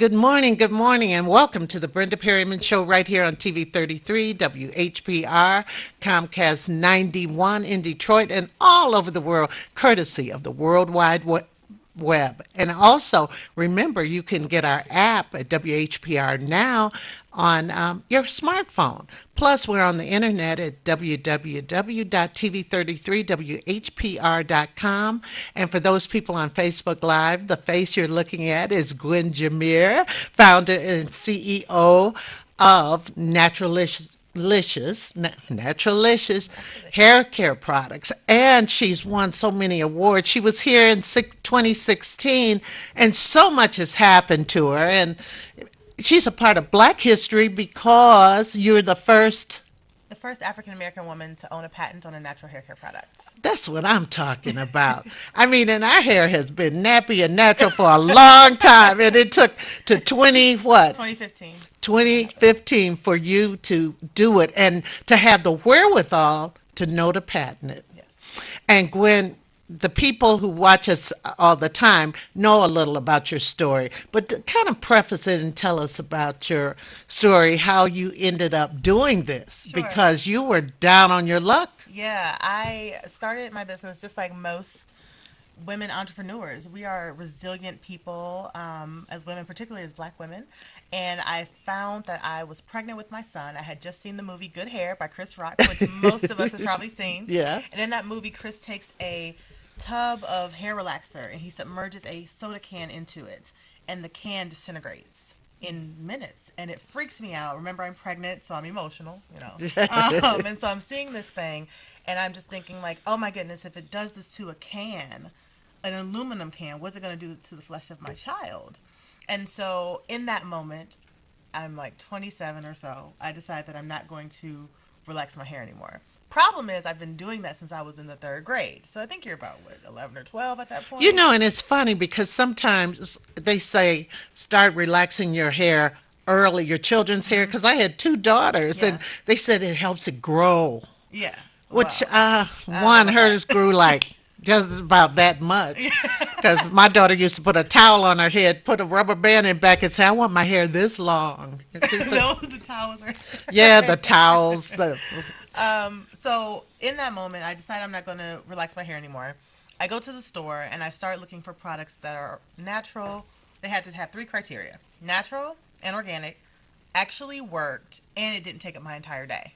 good morning, and welcome to the Brenda Perryman Show right here on TV 33, WHPR, Comcast 91 in Detroit, and all over the world, courtesy of the World Wide Web. And also, remember, you can get our app at WHPR Now on your smartphone. Plus, we're on the internet at www.tv33whpr.com. And for those people on Facebook Live, the face you're looking at is Gwen Jameer, founder and CEO of Naturalicious hair care products, and she's won so many awards. She was here in 2016, and so much has happened to her. And she's a part of Black history because you're the first. The first African American woman to own a patent on a natural hair care product. That's what I'm talking about. I mean, and our hair has been nappy and natural for a long time, and it took to 2015. 2015 for you to do it and to have the wherewithal to know to patent it. Yes. And Gwen, the people who watch us all the time know a little about your story, but to kind of preface it and tell us about your story, how you ended up doing this, Sure. because you were down on your luck. Yeah, I started my business just like most women entrepreneurs. We are resilient people, as women, particularly as Black women. And I found that I was pregnant with my son. I had just seen the movie Good Hair by Chris Rock, which most of us have probably seen. Yeah. And in that movie, Chris takes a tub of hair relaxer and he submerges a soda can into it, and the can disintegrates in minutes, and it freaks me out. Remember, I'm pregnant, so I'm emotional, and so I'm seeing this thing, and I'm just thinking like, oh my goodness, if it does this to a can, an aluminum can, what's it going to do to the flesh of my child? And so in that moment, I'm like 27 or so, I decide that I'm not going to relax my hair anymore. Problem is, I've been doing that since I was in the third grade. So I think you're about, what, 11 or 12 at that point? And it's funny because sometimes they say start relaxing your hair early, your children's hair, because I had two daughters, Yeah. and they said it helps it grow. Yeah. Which Well, hers grew like just about that much. Because my daughter used to put a towel on her head, put a rubber band in back, and say, "I want my hair this long." no, the towels are. Yeah, the towels. So in that moment, I decide I'm not going to relax my hair anymore. I go to the store and I start looking for products that are natural. They had to have three criteria: natural and organic, actually worked, and it didn't take up my entire day.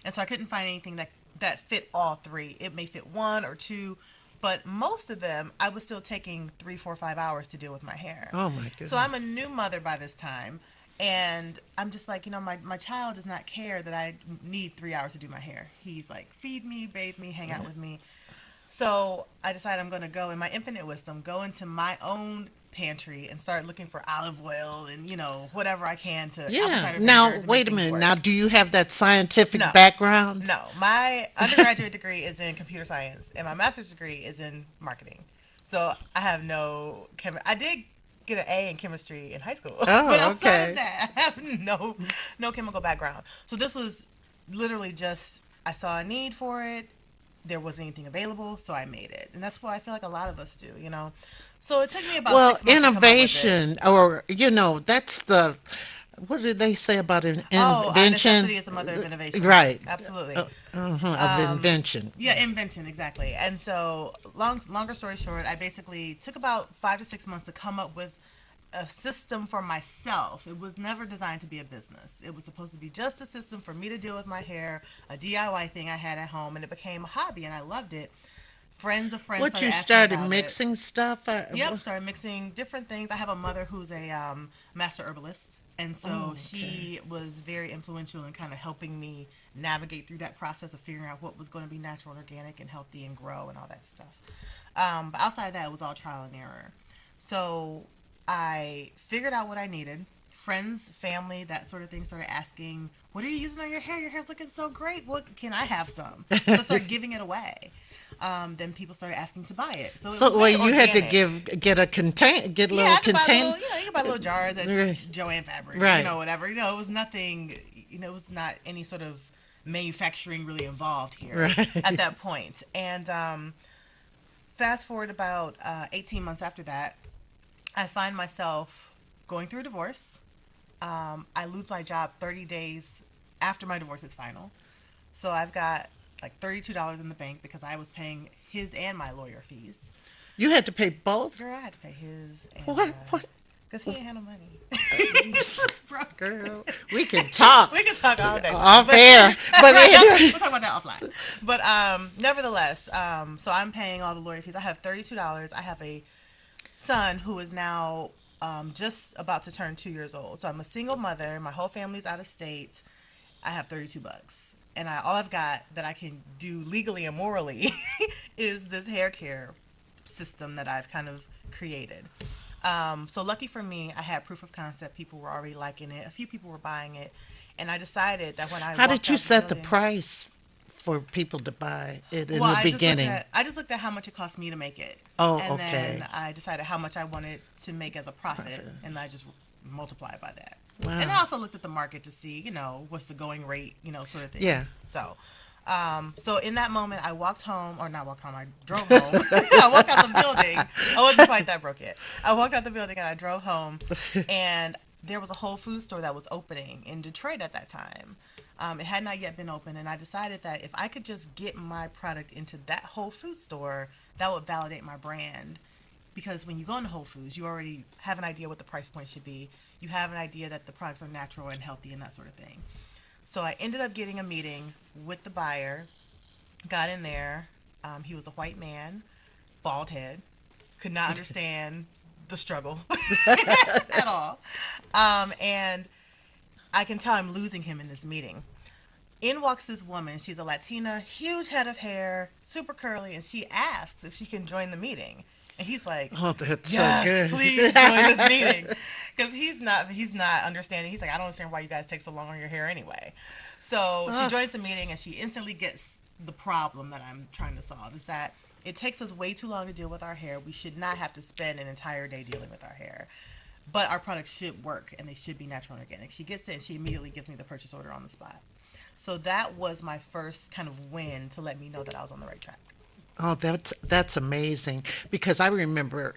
And so I couldn't find anything that fit all three. It may fit one or two, but most of them, I was still taking 3, 4, 5 hours to deal with my hair. Oh my goodness. So I'm a new mother by this time. And I'm just like, my child does not care that I need 3 hours to do my hair. He's like, feed me, bathe me, hang out with me. So I decided I'm going to go, in my infinite wisdom, go into my own pantry and start looking for olive oil and, whatever I can to. Yeah. Now, wait a minute. Now, do you have that scientific background? No. My undergraduate degree is in computer science, and my master's degree is in marketing. So I have no I did get an A in chemistry in high school. Oh, but outside okay. of that, I have no chemical background. So this was literally just, I saw a need for it. There wasn't anything available, so I made it. And that's what I feel like a lot of us do. So it took me about 6 months innovation, or, that's the, what did they say about invention? Necessity is the mother of innovation. Right. Absolutely. Of invention. Yeah, invention, exactly. And so, longer story short, I basically took about 5 to 6 months to come up with a system for myself. It was never designed to be a business. It was supposed to be just a system for me to deal with my hair, a DIY thing I had at home, and it became a hobby, and I loved it. Friends of friends. What, you started mixing stuff? Yep, started mixing different things. I have a mother who's a master herbalist, and so she was very influential in kind of helping me navigate through that process of figuring out what was going to be natural and organic and healthy and grow and all that stuff. But outside of that, it was all trial and error. So I figured out what I needed. Friends, family, that sort of thing started asking, "What are you using on your hair? Your hair's looking so great. What can I have some?" So I started giving it away. Then people started asking to buy it. So you had to get a contain, get a little container. You can buy little jars at Joann Fabric, right? Whatever. It was nothing. It was not any sort of manufacturing really involved here at that point. And fast forward about 18 months after that, I find myself going through a divorce. I lose my job 30 days after my divorce is final. So I've got like $32 in the bank because I was paying his and my lawyer fees. You had to pay both? Girl, I had to pay his and What? What? because he ain't had no money. He was broke. Girl, we can talk We can talk all day. off But, air. But we'll talk about that offline. But nevertheless, so I'm paying all the lawyer fees. I have $32. I have a son who is now just about to turn 2 years old. So I'm a single mother. My whole family's out of state. I have 32 bucks. And all I've got that I can do legally and morally is this hair care system that I've kind of created. So lucky for me, I had proof of concept. People were already liking it. A few people were buying it. And I decided that when I how walked did you out set the building, price for people to buy it in well, the beginning? I just looked at how much it cost me to make it. Oh, And okay. then I decided how much I wanted to make as a profit. And I just multiplied by that. Wow. And I also looked at the market to see, what's the going rate, sort of thing. Yeah. So in that moment, I walked home, or not walked home, I drove home. I walked out the building. I wasn't quite that broke yet. I walked out the building and I drove home, and there was a Whole Foods store that was opening in Detroit at that time. It had not yet been open, and I decided that if I could just get my product into that Whole Foods store, that would validate my brand. Because when you go into Whole Foods, you already have an idea what the price point should be. You have an idea that the products are natural and healthy and that sort of thing. So I ended up getting a meeting with the buyer, got in there. He was a white man, bald head, could not understand the struggle at all. And I can tell I'm losing him in this meeting. In walks this woman. She's a Latina, huge head of hair, super curly, and she asks if she can join the meeting. And he's like, Oh, that's yes, so good. please join this meeting. Because he's not understanding. He's like, I don't understand why you guys take so long on your hair anyway. So she joins the meeting and she instantly gets the problem that I'm trying to solve is that it takes us way too long to deal with our hair. We should not have to spend an entire day dealing with our hair. But our products should work and they should be natural and organic. She gets it and she immediately gives me the purchase order on the spot. So that was my first kind of win to let me know that I was on the right track. Oh, that's amazing because I remember,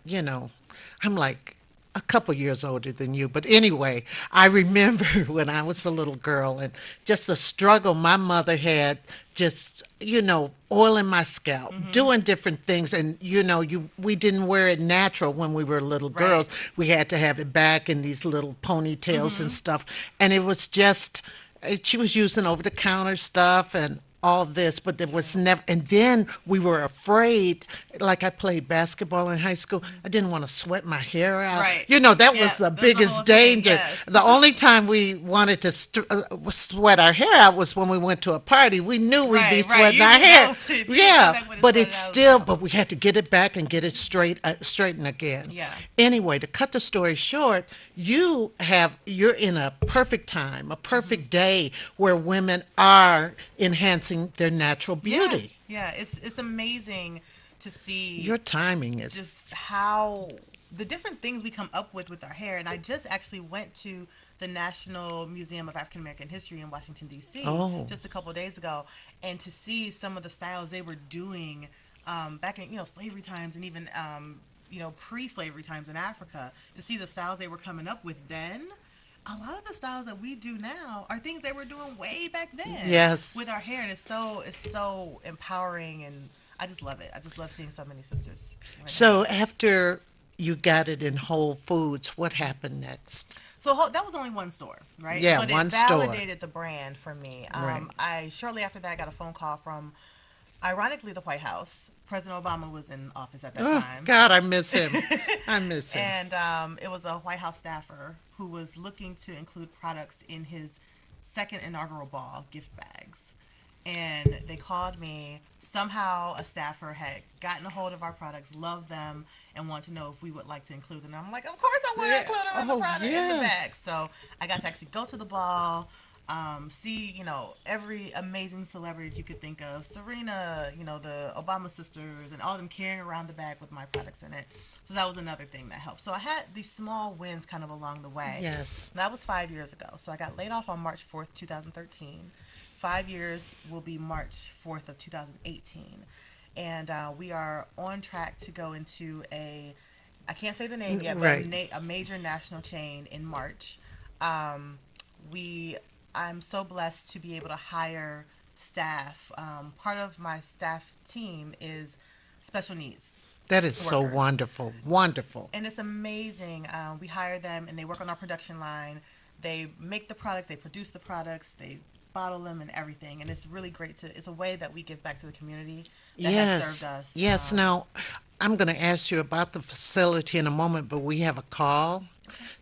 I'm like a couple years older than you, but anyway, I remember when I was a little girl and just the struggle my mother had just, oiling my scalp, doing different things and we didn't wear it natural when we were little girls. Right. We had to have it back in these little ponytails and stuff. And it was just she was using over the counter stuff and all this, but there was never, and then we were afraid, like I played basketball in high school, I didn't want to sweat my hair out. Right. That Yeah, was the that's the biggest whole thing, danger. yes. The only time we wanted to sweat our hair out was when we went to a party. We knew we'd be Right, right. sweating You our knew hair. that was it. You come Yeah, back with it but sweated it's out, still, no. but we had to get it back and get it straightened again. Yeah. Anyway, to cut the story short, you're in a perfect time, a perfect day where women are enhancing their natural beauty. Yeah, it's amazing to see Your timing is just how the different things we come up with our hair. And I just actually went to the National Museum of African American History in Washington D.C. Oh. just a couple of days ago, and to see some of the styles they were doing back in slavery times and even pre-slavery times in Africa, to see the styles they were coming up with then. A lot of the styles that we do now are things they were doing way back then. Yes. With our hair, and it's so empowering, and I just love it. I just love seeing so many sisters. so after you got it in Whole Foods, what happened next? So that was only one store, right? Yeah, but one it store. validated the brand for me. Right. I shortly after that got a phone call from, ironically, the White House. President Obama was in office at that Oh, time. God, I miss him. I miss him. And it was a White House staffer who was looking to include products in his second inaugural ball gift bags. And they called me. Somehow a staffer had gotten a hold of our products, loved them, and wanted to know if we would like to include them. And I'm like, of course I want to include them in the Oh, product in the yes. bag. So I got to actually go to the ball, see, every amazing celebrity that you could think of. Serena, the Obama sisters, and all of them carrying around the bag with my products in it. So that was another thing that helped. So I had these small wins kind of along the way. Yes. That was 5 years ago. So I got laid off on March 4th, 2013. 5 years will be March 4th of 2018. And we are on track to go into I can't say the name yet, but Right. a major national chain in March. Um, we I'm so blessed to be able to hire staff. Part of my staff team is special needs That is so workers, wonderful. Wonderful. and it's amazing. We hire them, and they work on our production line. They make the products, they produce the products, they bottle them, and everything. And it's really great to. It's a way that we give back to the community that has served Yes. us. Yes. Now, I'm going to ask you about the facility in a moment, but we have a call.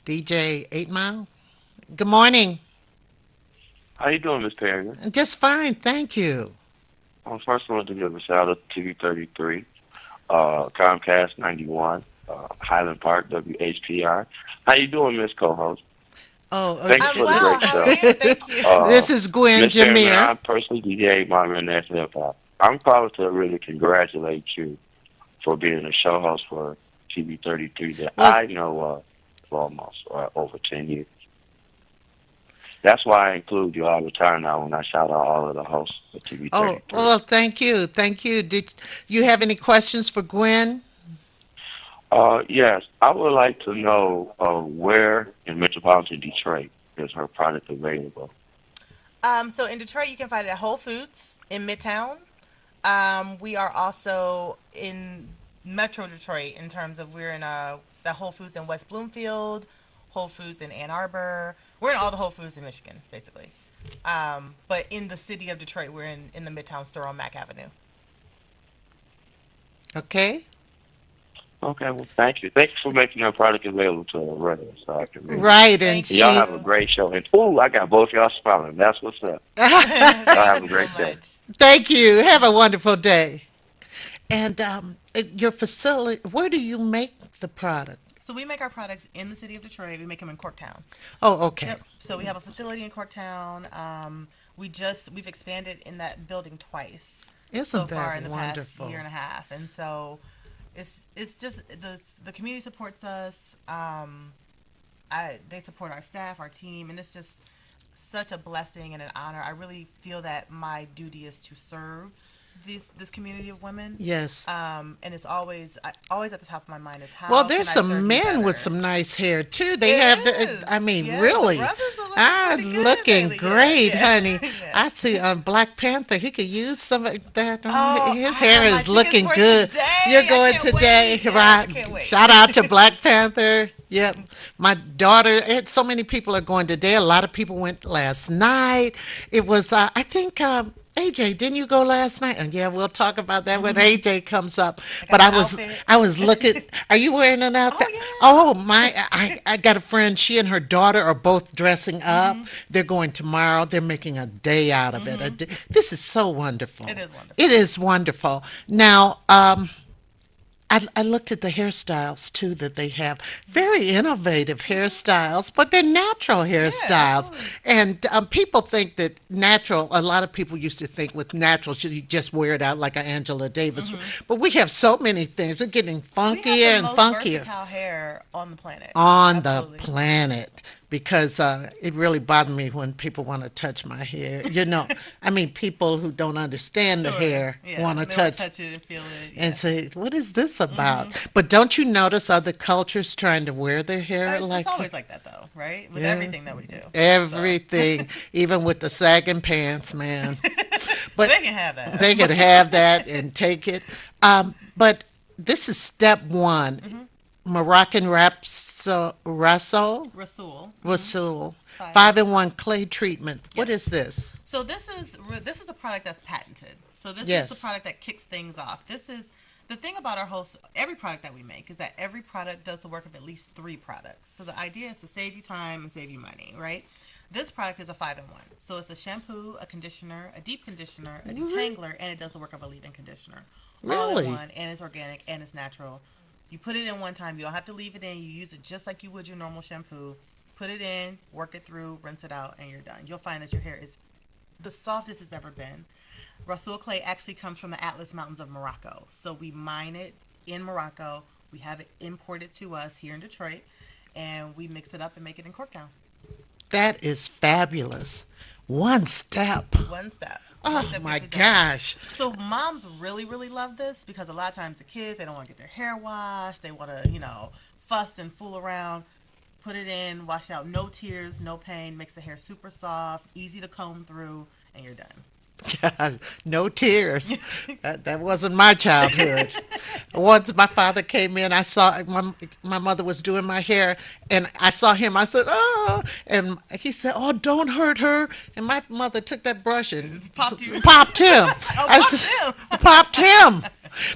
Okay. DJ 8 Mile. Good morning. How you doing, Miss Perryman? Just fine. Thank you. First I want to give a shout out to TV 33, Comcast 91, Highland Park WHPR. How you doing, Miss Co-host? Oh, Thank you I'm for the well. great How are show. you? Thank you. Uh, this is Gwen Miss Perryman, Jameer. I'm personally DJ Mama National Hip Hop. I'm calling to really congratulate you for being a show host for TV 33 that Well, I know for almost over 10 years. That's why I include you all the time now when I shout out all of the hosts for TV oh, 33. well, thank you. Thank you. Did you have any questions for Gwen? Yes, I would like to know where in metropolitan Detroit is her product available. So in Detroit, you can find it at Whole Foods in Midtown. We are also in Metro Detroit in terms of we're in the Whole Foods in West Bloomfield, Whole Foods in Ann Arbor. We're in all the Whole Foods in Michigan, basically. But in the city of Detroit, we're in the Midtown store on Mack Avenue. Okay. Okay, well, thank you. Thank you for making that product available to the regular so I can read it. Right, and Thank And y'all she. have a you. great show. And, ooh, I got both y'all smiling. That's what's up. Y'all Thank have you a so great day. much. Thank you. Have a wonderful day. And your facility, where do you make the product? So we make our products in the city of Detroit. We make them in Corktown. Oh, okay. Yep. So we have a facility in Corktown. We've expanded in that building twice so Isn't far that in the past wonderful? year and a half, and so it's just the community supports us. They support our staff, our team, and it's just such a blessing and an honor. I really feel that my duty is to serve this community of women. Yes. And it's always at the top of my mind is Well, how can there's I some serve you men with better. some nice hair too. They It have I is. mean, Yeah, the really, brothers are looking I'm pretty good looking lately. Yeah, great, yeah. honey. I Yes. see on Black Panther, he could use some of that. Oh, His I hair have my is tickets looking for good. You're today. I going can't today, wait. Yes, I right? can't wait. Shout out to Black Panther. Yep. My daughter, so many people are going today. A lot of people went last night. It was, I think, AJ, didn't you go last night? And yeah, we'll talk about that when AJ comes up. I But got my outfit. I was looking. Are you wearing an outfit? Oh Oh my! I got a friend. She and her daughter are both dressing yeah. up. They're going tomorrow. They're making a day out of it. Mhm. This is so wonderful. It is It wonderful. is wonderful. Now, I looked at the hairstyles too that they have. Very innovative hairstyles, but they're natural Yeah, hairstyles. absolutely. And people think that natural, a lot of people used to think with natural, you just wear it out like an Angela Davis. Mhm. But we have so many things. They're getting We have the funkier and most funkier versatile hair on the planet. on the Absolutely. planet because it really bothered me when people want to touch my hair. I mean, people who don't understand the Sure. hair Yeah. want to They want to touch touch it and feel it. and Yes. say, "What is this about?" Mhm. But don't you notice other cultures trying to wear their hair It's like always like that though, right? With yeah, everything that we do. So everything, even with the sagging pants, man. But they can have that. they could have that and take it. But this is step one. Mhm. Moroccan Raso Rasul. Mhm. Rasul 5 in 1. 5-in-1 clay treatment. What is Yes. this? So this is a product that's patented. So this is the Yes. product that kicks things off. This is the thing about every product that we make is that every product does the work of at least 3 products. So the idea is to save you time and save you money, right? This product is a 5-in-1. So it's a shampoo, a conditioner, a deep conditioner, a Really? detangler, and it does the work of a leave-in conditioner. All in Really? one, and it's organic and it's natural. You put it in one time. You don't have to leave it in. You use it just like you would your normal shampoo. Put it in, work it through, rinse it out, and you're done. You'll find that your hair is the softest it's ever been. Rasul clay actually comes from the Atlas Mountains of Morocco. So we mine it in Morocco. We have it imported to us here in Detroit, and we mix it up and make it in Corktown. That is fabulous. One step. One step. One Oh step my gets it done. gosh. So moms really, really love this because a lot of times the kids, they don't want to get their hair washed. They want to, fuss and fool around. Put it in, wash out, no tears, no pain, makes the hair super soft, easy to comb through, and you're done. Gosh, no tears. That wasn't my childhood. Once my father came in, I saw my mother was doing my hair, and I saw him. I said, "Oh," and he said, "Oh, don't hurt her." And my mother took that brush and Just popped you. popped him. Oh, I popped said, him. "Popped him."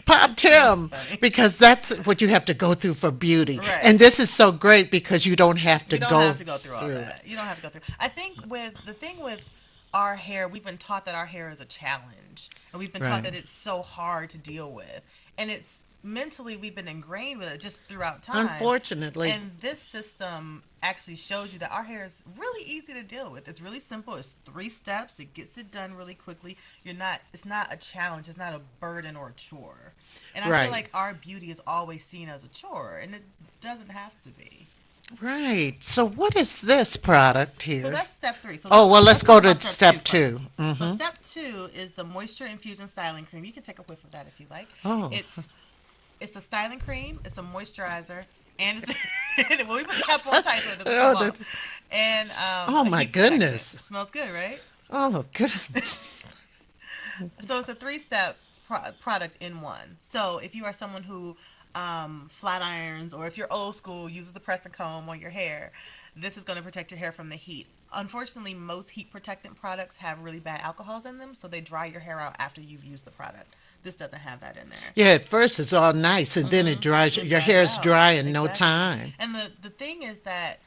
Popped That's him funny. because that's what you have to go through for beauty. Right. And this is so great because you don't have to You don't go have to go through all through it. that. You don't have to go through. I think with the thing with our hair, we've been taught that our hair is a challenge, and we've been taught Right. that it's so hard to deal with, and it's mentally we've been ingrained with it just throughout time. Unfortunately, And this system actually shows you that our hair is really easy to deal with. It's really simple. It's 3 steps. It gets it done really quickly. You're not. It's not a challenge. It's not a burden or a chore. And I feel right. like our beauty is always seen as a chore, and it doesn't have to be. Right. So what is this product So here? that's step 3. So Oh, well, let's let's talk go to about step 2 step first. two. So Mm-hmm. step 2 is the moisture infusion styling cream. You can take a whiff of that if you like. Oh, It's a styling cream. It's a moisturizer, and it's well, we put the cap on tight so it doesn't oh, come that, off. And oh a my heat protectant. goodness. Smells good, right? Oh, good. So it's a 3-step product in one. So if you are someone who flat irons, or if you're old school, uses the press and comb on your hair, this is going to protect your hair from the heat. Unfortunately, most heat protectant products have really bad alcohols in them, so they dry your hair out after you've used the product. This doesn't have that in there. Yeah, at first it's all nice, and then it dries. It Your dries hair it is out. dry in no Exactly. time. And the thing is that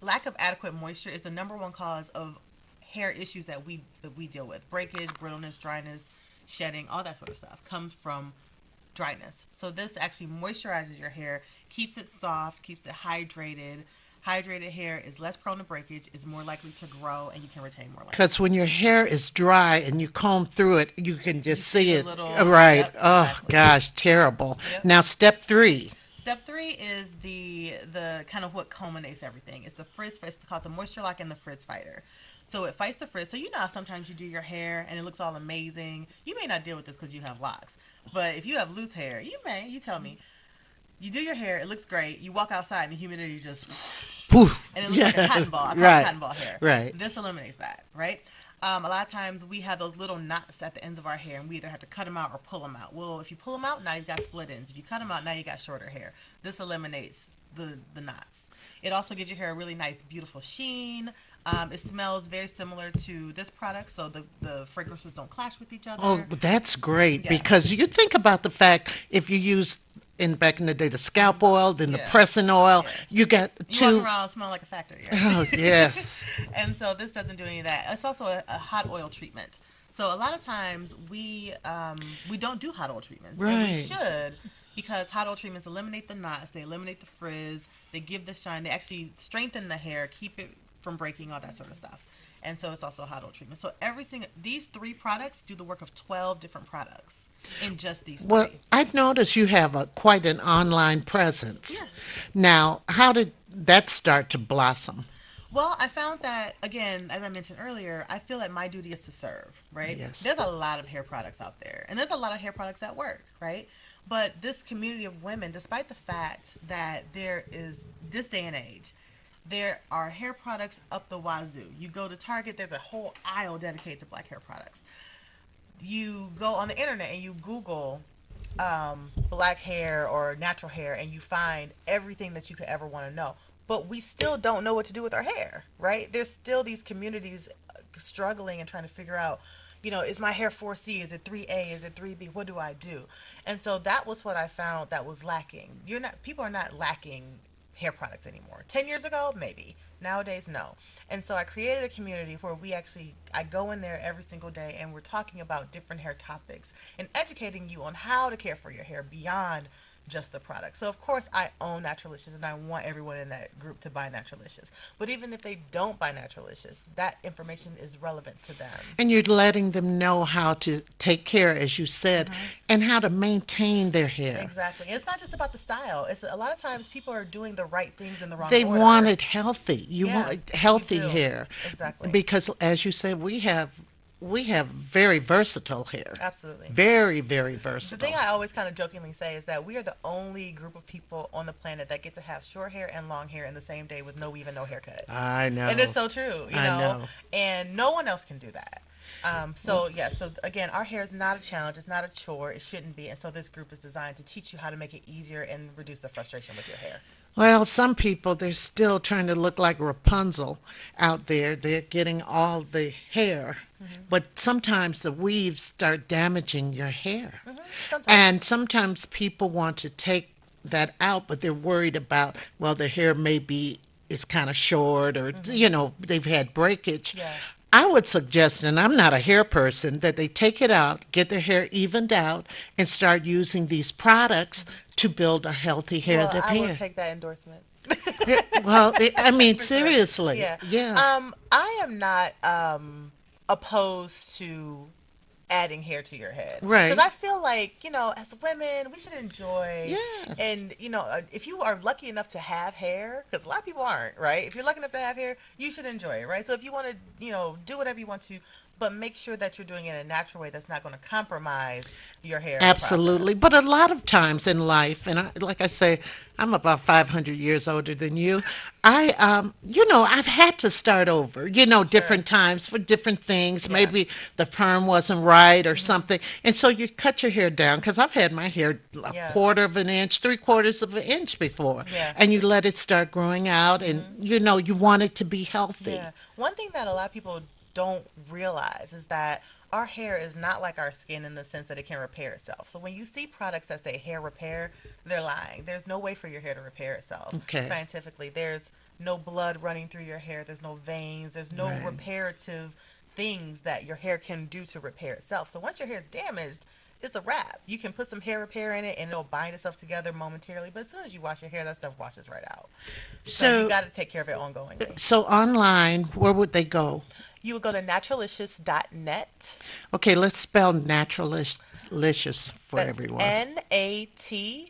lack of adequate moisture is the number one cause of hair issues that we deal with. Breakage, brittleness, dryness, shedding, all that sort of stuff comes from dryness. So this actually moisturizes your hair, keeps it soft, keeps it hydrated. Hydrated hair is less prone to breakage, is more likely to grow, and you can retain more length. Because when your hair is dry and you comb through it, you can You just see see the it. little, Right. yep, Oh, exactly. gosh, terrible. Yep. Now, step 3. Step 3 is the kind of what culminates everything. It's the frizz. It's called the moisture lock and the frizz fighter. So it fights the frizz. So you know how sometimes you do your hair and it looks all amazing. You may not deal with this because you have locks, but if you have loose hair, you may. You tell me. You do your hair, it looks great. You walk outside and the humidity just Poof. and it looks like a cotton ball. I call it Right. cotton ball hair. Right. This eliminates that, right? A lot of times we have those little knots at the ends of our hair, and we either have to cut them out or pull them out. Well, if you pull them out, now you've got split ends. If you cut them out, now you got shorter hair. This eliminates the knots. It also gives your hair a really nice, beautiful sheen. It smells very similar to this product, so the fragrances don't clash with each other. Oh, that's great Yeah. because you think about the fact if you use back in the day the scalp oil, then the Yeah. pressing oil, Yeah. you got You walk two. around smelling like a factory. Right? Oh, yes. And so this doesn't do any of that. It's also a hot oil treatment. So a lot of times we don't do hot oil treatments, and we Right. should, because hot oil treatments eliminate the knots, they eliminate the frizz, they give the shine, they actually strengthen the hair, keep it from breaking, all that sort of stuff. And so it's also a hot oil treatment. So these 3 products do the work of 12 different products in just these Well, 3. I've noticed you have quite an online presence. Yeah. Now, how did that start to blossom? Well, I found that, again, as I mentioned earlier, I feel that my duty is to serve, right? Yes. There's a lot of hair products out there, and there's a lot of hair products that work, right? But this community of women, despite the fact that there is, this day and age, there are hair products up the wazoo. You go to Target, there's a whole aisle dedicated to black hair products. You go on the internet and you Google black hair or natural hair, and you find everything that you could ever want to know. But we still don't know what to do with our hair, right? There's still these communities struggling and trying to figure out, is my hair 4C? Is it 3A? Is it 3B? What do I do? And so that was what I found that was lacking. People are not lacking hair products anymore. 10 years ago, maybe. Nowadays, no. And so I created a community where I go in there every single day, and we're talking about different hair topics and educating you on how to care for your hair beyond just the product. So of course I own Naturalicious, and I want everyone in that group to buy Naturalicious. But even if they don't buy Naturalicious, that information is relevant to them. And you're letting them know how to take care, as you said, and how to maintain their hair. Exactly. And it's not just about the style. It's a lot of times people are doing the right things in the wrong They order. want it healthy. You Yeah, want healthy you do. hair. Exactly. Because, as you said, we have we have very versatile hair. Absolutely. Very, very The thing versatile. I always kind of jokingly say is that we are the only group of people on the planet that get to have short hair and long hair in the same day with no weave and no haircut. I And it's know. so true, I know. and no one else can do that. So yeah, so again, our hair is not a challenge. It's not a chore. It shouldn't be. And so this group is designed to teach you how to make it easier and reduce the frustration with your hair. Well, some people, they're still trying to look like Rapunzel out there. They're getting all the hair. But sometimes the weaves start damaging your hair. Sometimes. And sometimes people want to take that out, but they're worried about, well, their hair maybe is kind of short or, they've had breakage. Yeah. I would suggest, and I'm not a hair person, that they take it out, get their hair evened out, and start using these products to build a healthy hair Well, I will hair. take that endorsement. Well, I mean, For sure. seriously. Yeah. Yeah. I am not opposed to adding hair to your head. Right. Because I feel like, as women, we should enjoy. Yeah. And, if you are lucky enough to have hair, because a lot of people aren't, right? If you're lucky enough to have hair, you should enjoy it, right? So if you want to, do whatever you want to, but make sure that you're doing it in a natural way that's not going to compromise your hair. Absolutely. Process. But a lot of times in life, and like I say, I'm about 500 years older than you. I've had to start over, different times for different things. Yeah. Maybe the perm wasn't right or something. And so you cut your hair down, because I've had my hair a Yeah. quarter of an inch, three-quarters of an inch before. Yeah. And you let it start growing out, and, you want it to be healthy. Yeah. One thing that a lot of people don't realize is that our hair is not like our skin in the sense that it can repair itself. So when you see products that say hair repair, they're lying. There's no way for your hair to repair itself. Okay. Scientifically, there's no blood running through your hair. There's no veins. There's no Right. reparative things that your hair can do to repair itself. So once your hair is damaged, it's a wrap. You can put some hair repair in it and it'll bind itself together momentarily. But as soon as you wash your hair, that stuff washes right out. So you got to take care of it ongoingly. So online, where would they go? You would go to naturalicious.net. Okay, let's spell naturalicious for That's everyone. naturalicious.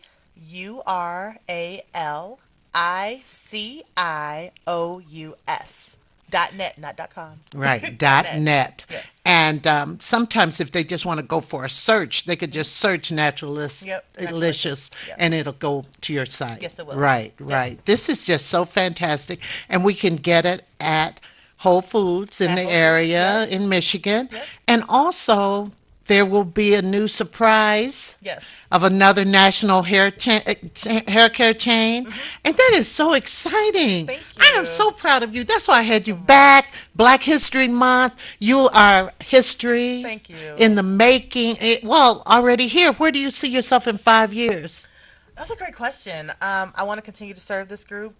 .net, not .com. Right, dot net. Yes. And sometimes if they just want to go for a search, they could just search Naturalist Yep, Delicious, Yep. and it'll go to your site. Yes, it will. Right, right. This is just so fantastic. And we can get it at Whole Foods in At the Whole Foods, area yep. in Michigan. Yep. And also, there will be a new surprise Yes. of another national hair care chain. And that is so exciting. Thank I am you. so proud of you. That's why I had you back. Black History Month. You are history Thank you. in the making. Already here. Where do you see yourself in 5 years? That's a great question. I want to continue to serve this group.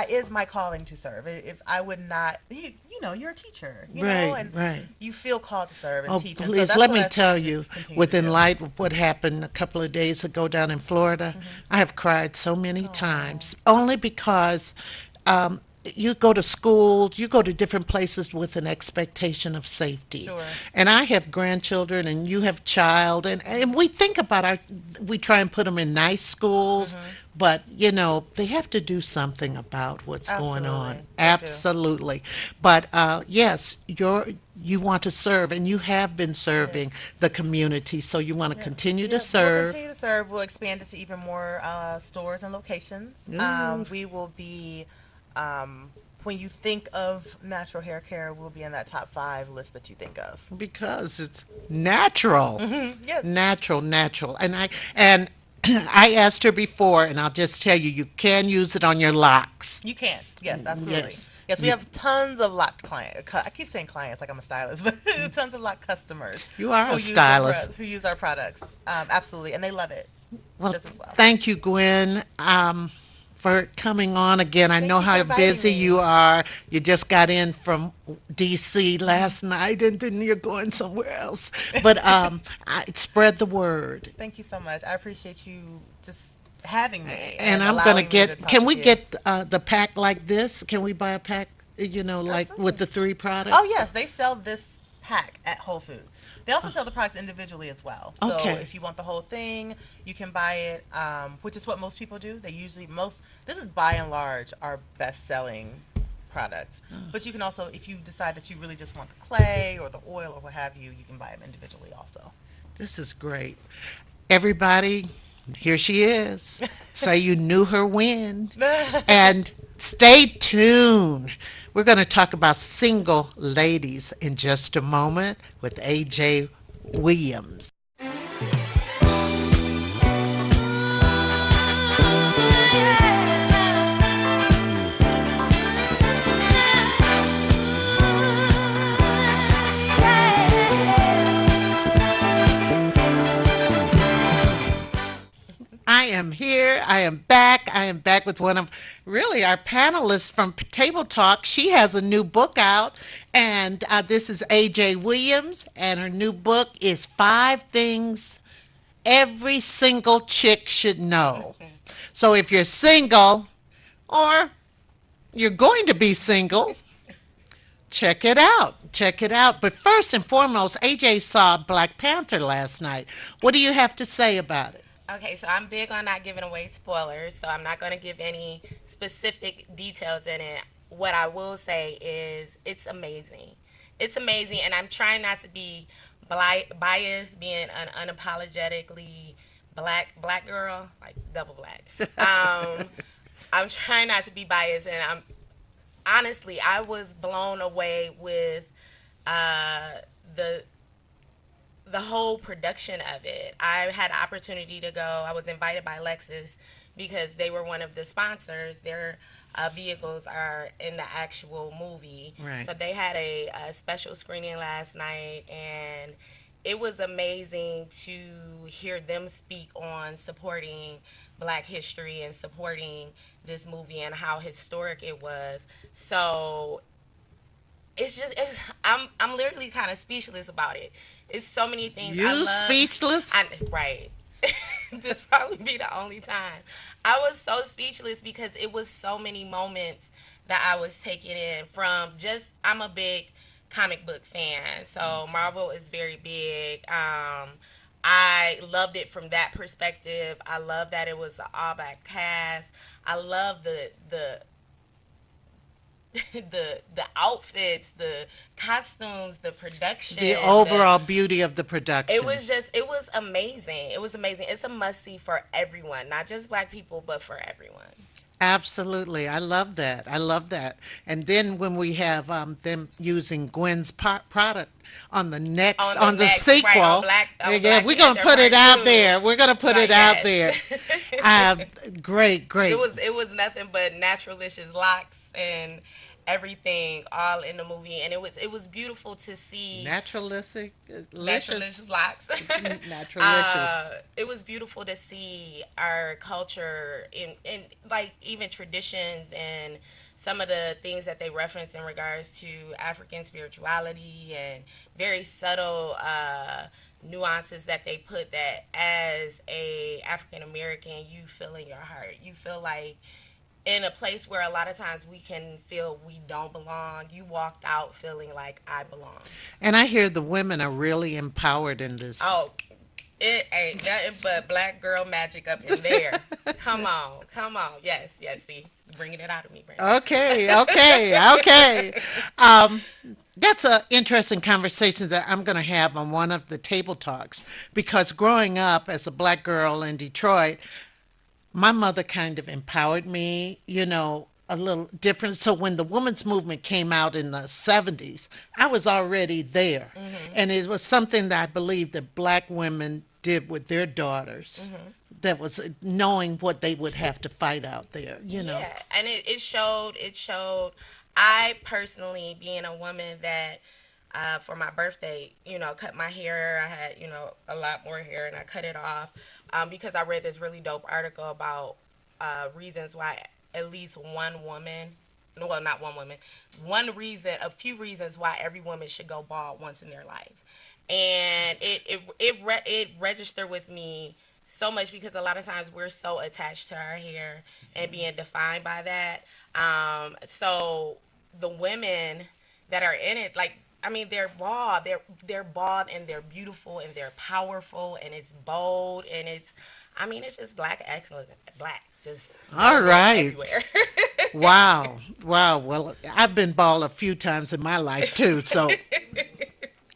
Is my calling to serve. If I would not, you're a teacher, Right, and right. you feel called to serve and Oh, teach. And so please, that's let what me I tell plan to you, continue within to do. light of what happened a couple of days ago down in Florida, I have cried so many times, only because you go to schools, you go to different places with an expectation of safety. Sure. And I have grandchildren, and you have child, and we think about we try and put them in nice schools, but, they have to do something about what's going on. Absolutely. They do. Absolutely. But, yes, you want to serve, and you have been serving the community, so you want to continue to We'll serve. continue to serve. We'll expand it to even more stores and locations. We will be, when you think of natural hair care, we'll be in that top 5 list that you think of. Because it's natural. Yes. Natural. And I asked her before, and I'll just tell you, you can use it on your locks. You can. Yes, absolutely. Yes. Yes, we have tons of locked clients. I keep saying clients like I'm a stylist, but tons of locked customers. You are a who use our stylist. who use our products. Absolutely. And they love it Well, just as well. thank you, Gwen, for coming on again. I Thank know you for how inviting busy me. you are. You just got in from D.C. last night, and then you're going somewhere else. But spread the word. Thank you so much. I appreciate you just having me. And I'm allowing going me to talk can to we you. get the pack like this? Can we buy a pack, like with the 3 products? Oh, yes. They sell this pack at Whole Foods. They also sell the products individually as well. So Okay. if you want the whole thing, you can buy it, which is what most people do. They usually, this is by and large our best-selling products. But you can also, if you decide that you really just want the clay or the oil or what have you, you can buy them individually also. This is great. Everybody, here she is. Say you knew her when. And stay tuned. We're going to talk about single ladies in just a moment with AJ Williams. I am here. I am back. I am back with one of really our panelists from Table Talk. She has a new book out, and this is AJ Williams, and her new book is Five Things Every Single Chick Should Know. So if you're single or you're going to be single, check it out. Check it out. But first and foremost, AJ saw Black Panther last night. What do you have to say about it? Okay, so I'm big on not giving away spoilers, so I'm not going to give any specific details in it. What I will say is it's amazing. It's amazing, and I'm trying not to be biased, being an unapologetically black girl, like double black. I'm trying not to be biased, and I'm honestly I was blown away with uh, the the whole production of it. I had an opportunity to go. I was invited by Lexus because they were one of the sponsors. Their vehicles are in the actual movie. Right. So they had a special screening last night, and it was amazing to hear them speak on supporting Black history and supporting this movie and how historic it was. So I'm literally kind of speechless about it. It's so many things I You love. speechless? Right. This probably be the only time. I was so speechless because it was so many moments that I was taking in from just I'm a big comic book fan. So Marvel is very big. I loved it from that perspective. I love that it was an all black cast. I love the the outfits, the costumes, the production, The overall beauty of the production. it was amazing. It was amazing. It's a must see for everyone, not just Black people, but for everyone. Absolutely. I love that. I love that. And then when we have them using Gwen's product on the next, On the on the next, right, sequel, on yeah, Black we're going to Panther put it Part out 2. there. We're going to put Right, it out there. yes. Uh, great, great. It was nothing but naturalicious locks and everything all in the movie, and it was beautiful to see. Naturalistic, Naturalicious locks. naturalicious. It was beautiful to see our culture in like even traditions and some of the things that they reference in regards to African spirituality and very subtle nuances that they put that as a African American you feel in your heart. You feel like in a place where a lot of times we can feel we don't belong. You walked out feeling like I belong. And I hear the women are really empowered in this. Oh, it ain't nothing but black girl magic up in there. Come on, come on. Yes, yes. See, bringing it out of me, Brenda. Okay, okay, okay. Um, that's an interesting conversation that I'm going to have on one of the table talks because growing up as a black girl in Detroit, my mother kind of empowered me, a little different. So when the women's movement came out in the 70s, I was already there. And it was something that I believe that black women did with their daughters. That was knowing what they would have to fight out there. Yeah, and it showed. It showed. I personally, being a woman that for my birthday, cut my hair. I had, a lot more hair, and I cut it off because I read this really dope article about reasons why at least one woman, well, not one woman, a few reasons why every woman should go bald once in their life, and it registered with me so much because a lot of times we're so attached to our hair and being defined by that. So the women that are in it, like I mean, they're bald. They're bald and they're beautiful and they're powerful and it's bold and it's, I mean, it's just black excellence. Black, just All right. everywhere. Wow. Wow. Well, I've been bald a few times in my life too, so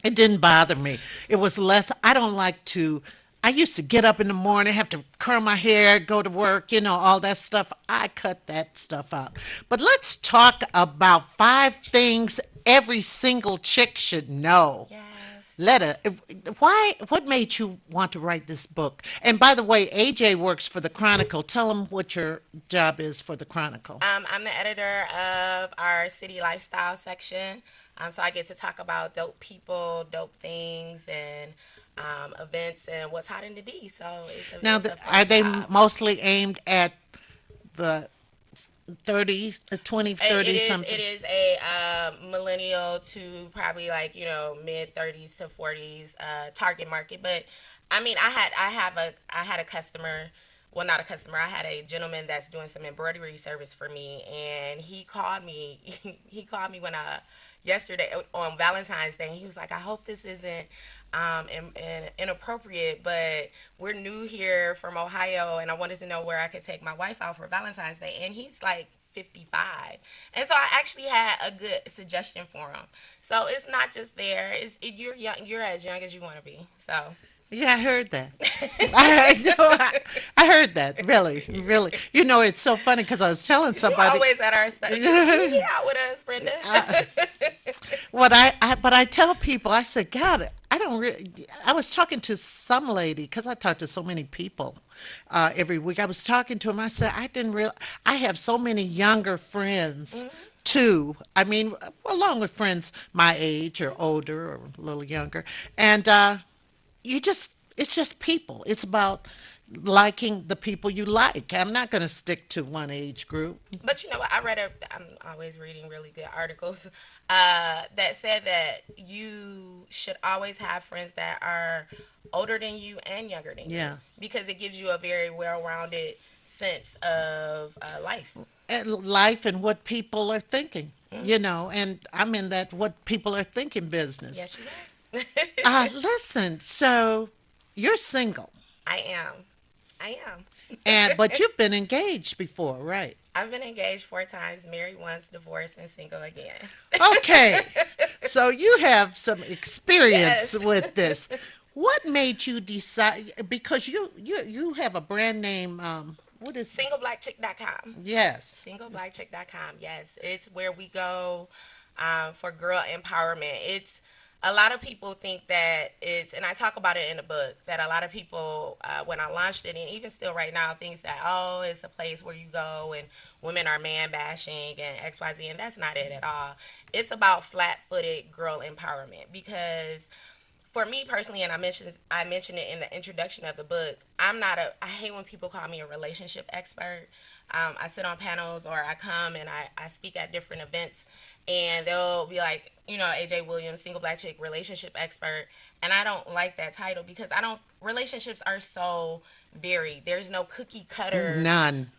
it didn't bother me. It was less, I don't like to, I used to get up in the morning, have to curl my hair, go to work, all that stuff. I cut that stuff out. But let's talk about 5 things every single chick should know. Yes. Letta, what made you want to write this book? And by the way, AJ works for the Chronicle. Tell him what your job is for the Chronicle. I'm the editor of our city lifestyle section. So I get to talk about dope people, dope things, and events and what's hot in the D. So Now, it's a are fun they job. mostly aimed at the 30s, 20, It 30 is something? a millennial to probably like mid 30s to 40s target market. But I mean, I had a customer. Well, not a customer. I had a gentleman that's doing some embroidery service for me, and he called me. He called me when yesterday on Valentine's Day. And he was like, "I hope this isn't inappropriate, but we're new here from Ohio, and I wanted to know where I could take my wife out for Valentine's Day." And he's like 55, and so I actually had a good suggestion for him. So it's not just there. You're young. You're as young as you want to be. So. Yeah, I heard that. I, no, I heard that. Really, really. It's so funny because I was telling You somebody. always at our stuff. You be out with us, Brenda. But I tell people, I said, God, I don't really. I was talking to some lady because I talk to so many people every week. I was talking to him. I said, I didn't real. I have so many younger friends too. I mean, along with friends my age or older or a little younger, and it's just people. It's about liking the people you like. I'm not going to stick to one age group. But you know what? I'm always reading really good articles that said that you should always have friends that are older than you and younger than you Yeah. because it gives you a very well-rounded sense of life. And life and what people are thinking, and I'm in that what people are thinking business. Yes, you are. Listen, so you're single, I am. I am. but you've been engaged before, right? I've been engaged 4 times, married once, divorced, and single again. Okay, so you have some experience Yes. with this. What made you decide? Because you have a brand name. What is? SingleBlackChick.com. Yes. SingleBlackChick.com. Yes, it's where we go for girl empowerment. It's a lot of people think that and I talk about it in the book, that a lot of people, when I launched it, and even still right now, thinks that, oh, it's a place where you go and women are man bashing and XYZ, and that's not it at all. It's about flat footed girl empowerment because for me personally, and I mentioned it in the introduction of the book. I hate when people call me a relationship expert. I sit on panels or I come and I speak at different events, and they'll be like, AJ Williams, single black chick relationship expert, and I don't like that title because I don't. Relationships are so varied. There's no cookie cutter None.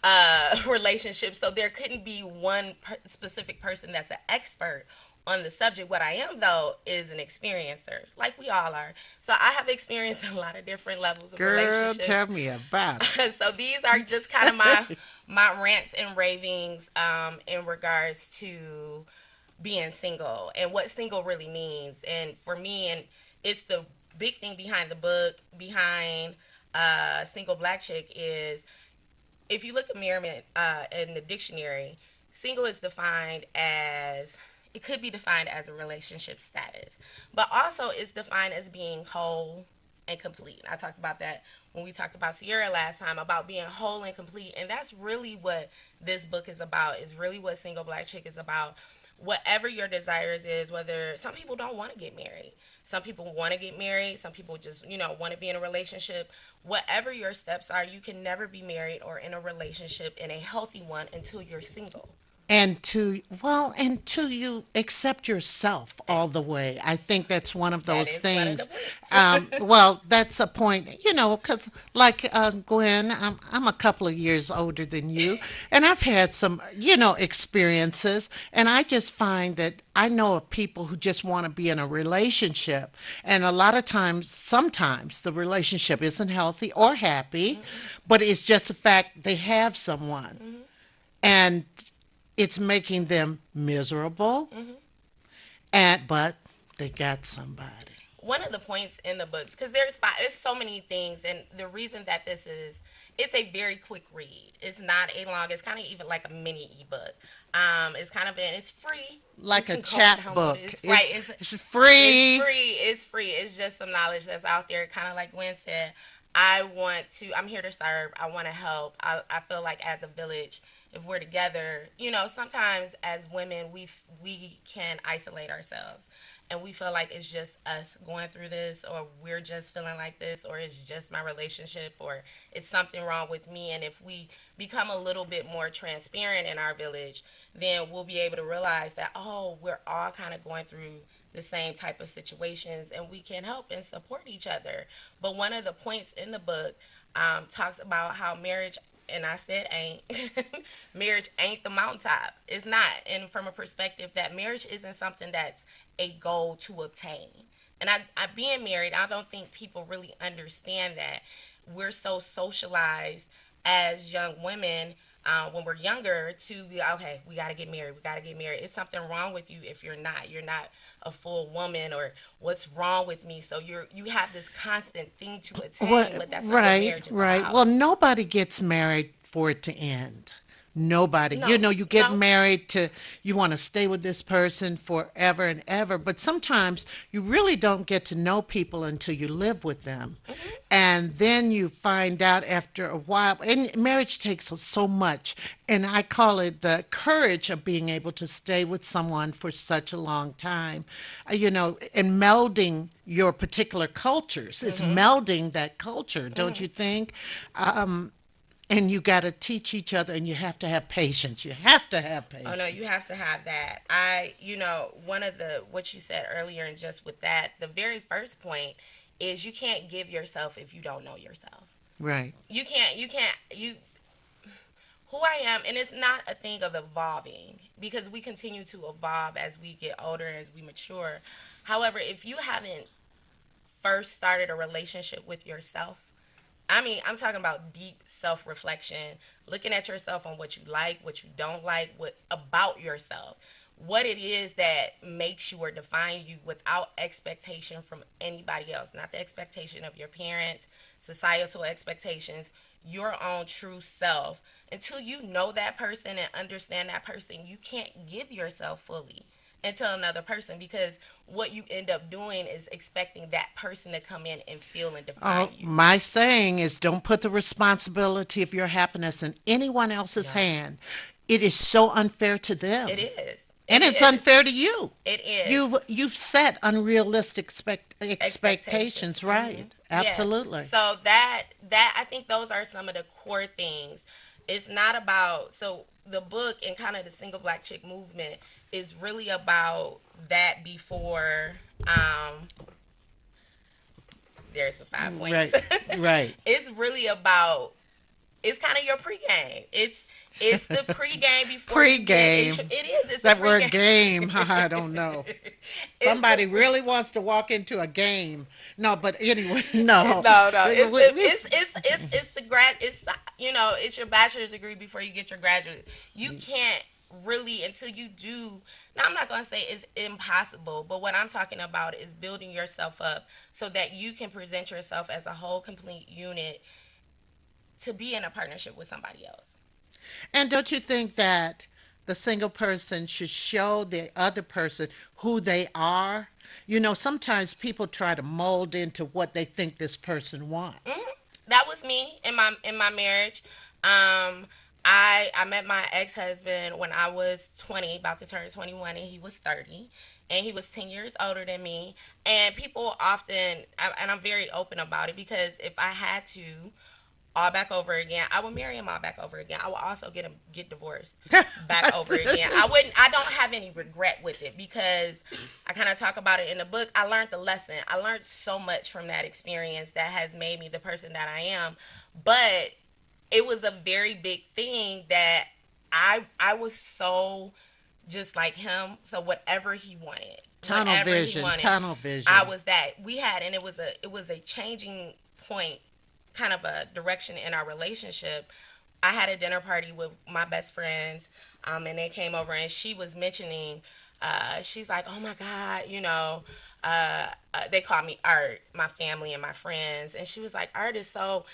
relationship, so there couldn't be one specific person that's an expert on the subject. What I am though is an experiencer, like we all are. So I have experienced a lot of different levels of Girl, relationships. tell me about it. So these are just kind of my rants and ravings in regards to being single and what single really means. And for me, and it's the big thing behind the book, behind Single Black Chick, is if you look at Merriman in the dictionary, single is defined as, it could be defined as a relationship status, but also it's defined as being whole and complete. I talked about that when we talked about Sierra last time, about being whole and complete, and that's really what this book is about, is really what Single Black Chick is about. Whatever your desires is, whether some people don't want to get married, some people want to get married, some people just want to be in a relationship. Whatever your steps are, you can never be married or in a relationship, in a healthy one, until you're single. And to you accept yourself all the way. I think that's one of That those is one of the things. points. Well, that's a point, because like Gwen, I'm a couple of years older than you, and I've had some, experiences, and I just find that I know of people who just want to be in a relationship, and a lot of times, sometimes the relationship isn't healthy or happy, but it's just the fact they have someone. And it's making them miserable, Hmm. but they got somebody. One of the points in the books, because there's so many things, and the reason that this is, it's a very quick read. It's not a long. It's kind of even like a mini ebook. It's kind of it's free. You Like a can go and chat download it. book. It's right. It's It's free. free. It's free. It's just some knowledge that's out there. Kind of like Gwen said, I want to. I'm here to serve. I want to help. I feel like as a village, if we're together, sometimes as women, we can isolate ourselves, and we feel like it's just us going through this, or we're just feeling like this, or it's just my relationship, or it's something wrong with me. And if we become a little bit more transparent in our village, then we'll be able to realize that, oh, we're all kind of going through the same type of situations, and we can help and support each other. But one of the points in the book talks about how marriage, and I said ain't, marriage ain't the mountaintop. It's not. And from a perspective that marriage isn't something that's a goal to obtain. And I being married, I don't think people really understand that. We're so socialized as young women, when we're younger, to be like, okay, we got to get married. We got to get married. It's something wrong with you if you're not. You're not a full woman, or what's wrong with me. So you have this constant thing to attain, What? but that's not what Right, marriage is right. about. Well, nobody gets married for it to end. Nobody. No, You get no. married to, you want to stay with this person forever and ever, but sometimes you really don't get to know people until you live with them. Hmm. And then you find out after a while, and marriage takes so much, and I call it the courage of being able to stay with someone for such a long time, and melding your particular cultures. It's Hmm. melding that culture, don't Hmm. you think? And you got to teach each other, and you have to have patience. You have to have Oh no, patience. you have to have that. One of the what you said earlier, and just with that, the very first point is you can't give yourself if you don't know yourself. Right. You who I am, and it's not a thing of evolving, because we continue to evolve as we get older, as we mature. However, if you haven't first started a relationship with yourself, I mean, I'm talking about deep self reflection, looking at yourself on what you like, what you don't like, what about yourself, what it is that makes you or defines you, without expectation from anybody else, not the expectation of your parents, societal expectations, your own true self. Until you know that person and understand that person, you can't give yourself fully into another person, because what you end up doing is expecting that person to come in and feel and define you. My saying is, don't put the responsibility of your happiness in anyone else's No, hand. It is so unfair to it them. is. And It it's is. unfair to you. It is. You've set unrealistic Expectations. expectations, Hmm. right? Yeah. Absolutely. So that I think those are some of the core things. It's not about, so the book and kind of the single black chick movement is really about that before. There's the 5 points. Right, right. It's really about, it's kind of your pregame. It's the pregame before you get it. Pre-game. It is. It's the That word pregame. game, I don't know. It's the Somebody really wants to walk into a game. No, but anyway, no. no. It's the We- it's the grad. It's your bachelor's degree before you get your graduate. You can't really, until you do. Now, I'm not gonna say it's impossible, but what I'm talking about is building yourself up so that you can present yourself as a whole, complete unit to be in a partnership with somebody else. And don't you think that the single person should show the other person who they are? Sometimes people try to mold into what they think this person wants. Hmm. That was me in my marriage. Um, I met my ex husband when I was 20, about to turn 21, and he was 30, and he was 10 years older than me. And people often, and I'm very open about it, because if I had to all back over again, I would marry him all back over again. I would also get divorced back over again. I don't have any regret with it, because I kind of talk about it in the book. I learned the lesson. I learned so much from that experience that has made me the person that I am. But it was a very big thing that I was so just like him. So Tunnel whatever he vision, wanted, tunnel I vision. was that. We had, and it was a changing point, kind of a direction in our relationship. I had a dinner party with my best friends. and they came over and she was mentioning, she's like, oh my God, they call me Art, my family and my friends, and she was like, Art is so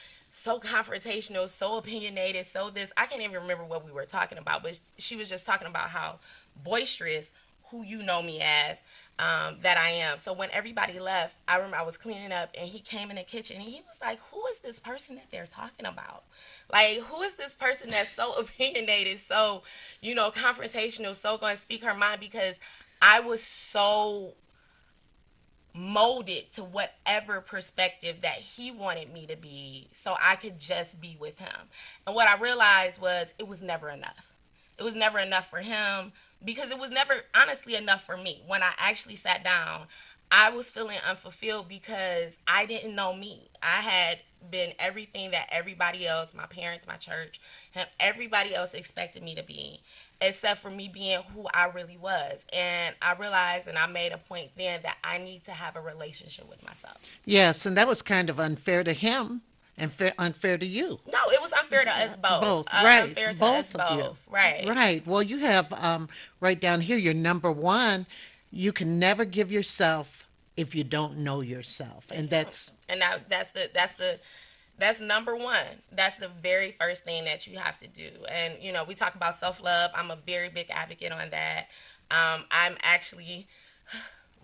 confrontational, so opinionated, so this. I can't even remember what we were talking about, but she was just talking about how boisterous, who you know me as, that I am. So when everybody left, I remember I was cleaning up and he came in the kitchen and he was like, who is this person that they're talking about? Like, who is this person that's so opinionated, so, confrontational, so going to speak her mind? Because I was so molded to whatever perspective that he wanted me to be so I could just be with him. And what I realized was it was never enough. It was never enough for him because it was never honestly enough for me. When I actually sat down, I was feeling unfulfilled because I didn't know me. I had been everything that everybody else, my parents, my church, everybody else expected me to be, except for me being who I really was. And I realized and I made a point then that I need to have a relationship with myself. Yes, and that was kind of unfair to him and unfair to you. No, it was unfair to us both. Both, right. Unfair to us Both of you. both. Right. Right. Well, you have right down here your number one. You can never give yourself if you don't know yourself. And that's And that's number one. That's the very first thing that you have to do. And we talk about self love. I'm a very big advocate on that. I'm actually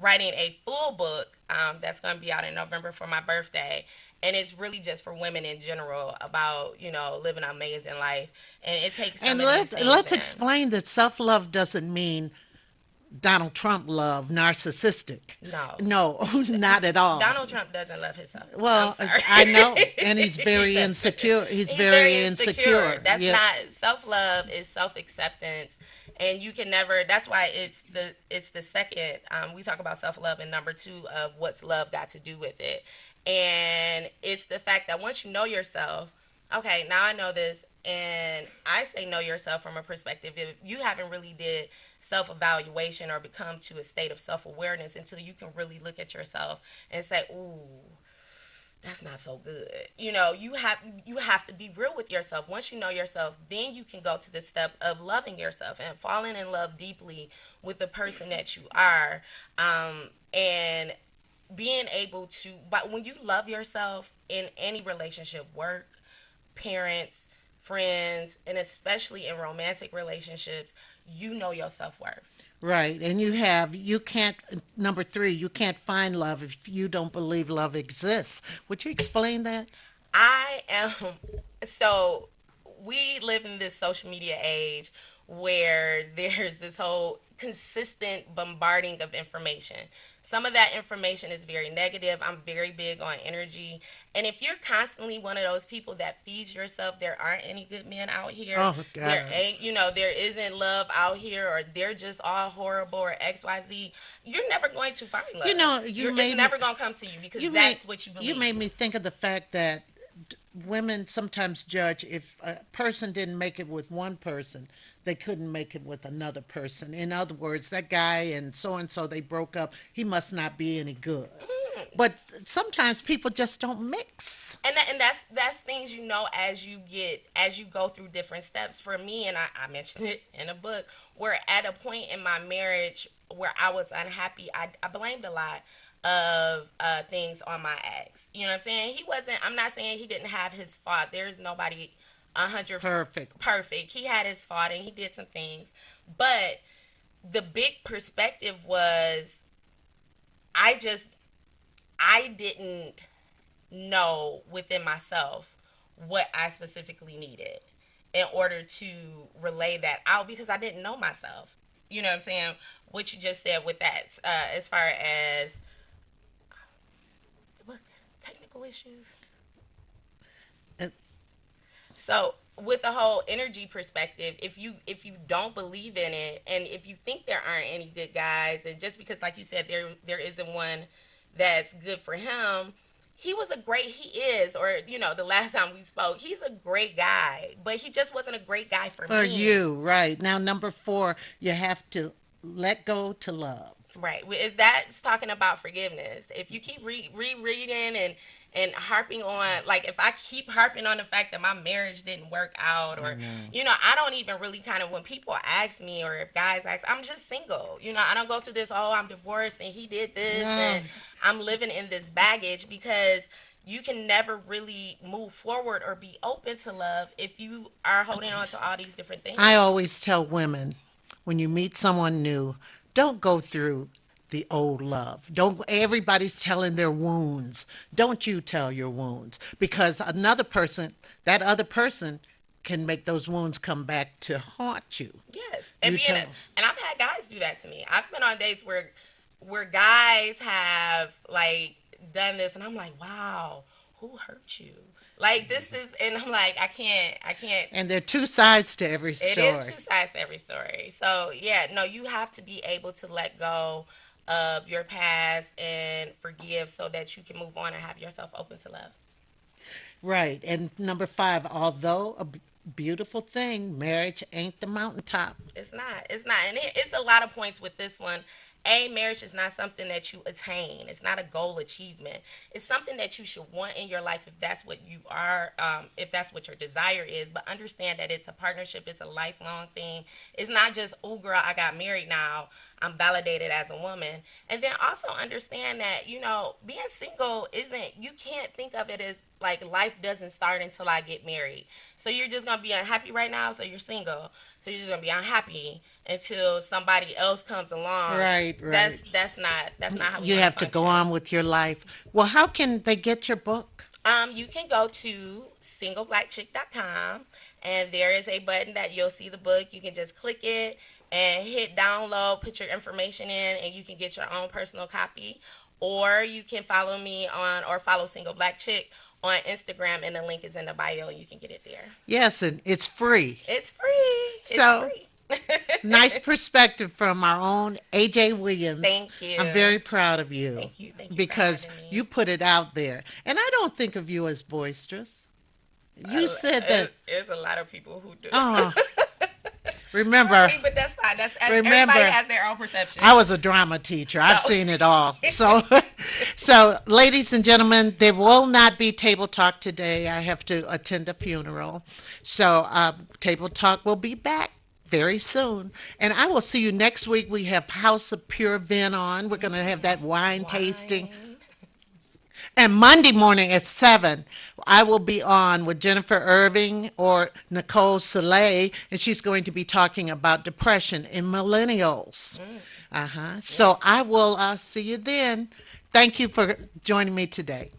writing a full book that's going to be out in November for my birthday, and it's really just for women in general about living an amazing life, and it takes some and of these things let's in. explain that self-love doesn't mean Donald Trump love, narcissistic. No, No, not at all. Donald Trump doesn't love himself. I'm Well, sorry. I know, and he's He very doesn't. insecure. He's He's very very insecure. insecure. That's Yeah. not self love. Is self acceptance, and you can never. That's why it's the second. We talk about self love, and number two of what's love got to do with it, and it's the fact that once you know yourself, okay, now I know this, and I say know yourself from a perspective if you haven't really did self evaluation or become to a state of self awareness until you can really look at yourself and say, ooh, that's not so good. You have to be real with yourself. Once you know yourself, then you can go to the step of loving yourself and falling in love deeply with the person that you are, and being able to. But when you love yourself in any relationship, work, parents, friends, and especially in romantic relationships, you know your self worth. Right. And you can't, number three, you can't find love if you don't believe love exists. Would you explain that? I am so we live in this social media age where there's this whole consistent bombarding of information. Some of that information is very negative. I'm very big on energy. And if you're constantly one of those people that feeds yourself, there aren't any good men out here. Oh, There God. ain't, there isn't love out here, or they're just all horrible, or XYZ. You're never going to find love. You know, you It's made me, never going to come to you because you made, that's what you you believe. made me think of the fact that women sometimes judge if a person didn't make it with one person, they couldn't make it with another person. In other words, that guy and so they broke up. He must not be any good. But sometimes people just don't mix. And that's things as you go through different steps. For me, and I mentioned it in a book, where at a point in my marriage where I was unhappy, I blamed a lot of things on my ex. You know what I'm saying? I'm not saying he didn't have his fault. There's nobody 100 Perfect. perfect. He had his fault and he did some things, but the big perspective was I just I didn't know within myself what I specifically needed in order to relay that out because I didn't know myself. You know what I'm saying? What you just said with that, as far as look, technical issues. And So with the whole energy perspective, if you don't believe in it, and if you think there aren't any good guys, and just because, like you said, there isn't one that's good for him, he is, or the last time we spoke, he's a great guy, but he just wasn't a great guy for for me. you, right. Now, number four, you have to let go to love. Right. That's talking about forgiveness. If you keep rereading and harping on, like, if I keep harping on the fact that my marriage didn't work out, I or, know. I don't even really kind of, when people ask me, or if guys ask, I'm just single. I don't go through this, oh, I'm divorced and he did this, No, and I'm living in this baggage, because you can never really move forward or be open to love if you are holding on to all these different I things. always tell women when you meet someone new, don't go through the old love. Don't everybody's telling their wounds. Don't you tell your wounds because that other person can make those wounds come back to haunt you. Yes, and You tell. I've had guys do that to me. I've been on dates where guys have, like, done this, and I'm like, wow, who hurt you? Like, this is, and I'm like, I can't. And there are two sides to every It is story. two sides to every story. So yeah, no, you have to be able to let go of your past and forgive, so that you can move on and have yourself open to love. Right. And number 5, although a beautiful thing, marriage ain't the mountaintop. It's not. It's not. And it's a lot of points with this one. A, marriage is not something that you attain. It's not a goal achievement. It's something that you should want in your life, if that's what you are, if that's what your desire is. But understand that it's a partnership. It's a lifelong thing. It's not just, oh, girl, I got married now, I'm validated as a woman. And then also understand that, being single isn't, you can't think of it as like life doesn't start until I get married. So you're just going to be unhappy right now, so you're single. So you're just going to be unhappy until somebody else comes along. Right, That's right. that's not how we You want to have to go function. on with your life. Well, how can they get your book? You can go to singleblackchick.com, and there is a button that you'll see the book. You can just click it and hit download, put your information in, and you can get your own personal copy. Or you can follow me on, or follow Single Black Chick on Instagram, and the link is in the bio, and you can get it there. Yes, and it's free. It's free. It's So, free. nice perspective from our own AJ Williams. Thank I'm you. very proud of you Thank you. Thank you for because having me. you put it out there. And I don't think of you as boisterous. You said that, It's a lot of people who do. oh, I remember, mean, but that's fine. Everybody remember, has their own perception. I was a drama teacher. I've So, seen it all. So, so ladies and gentlemen, there will not be table talk today. I have to attend a funeral. So, table talk will be back very soon. And I will see you next week. We have House of Pure Vin on. We're going to have that wine tasting. wine. And Monday morning at 7, I will be on with Jennifer Irving or Nicole Soleil, and she's going to be talking about depression in millennials. Uh-huh. So Yes. I will see you then. Thank you for joining me today.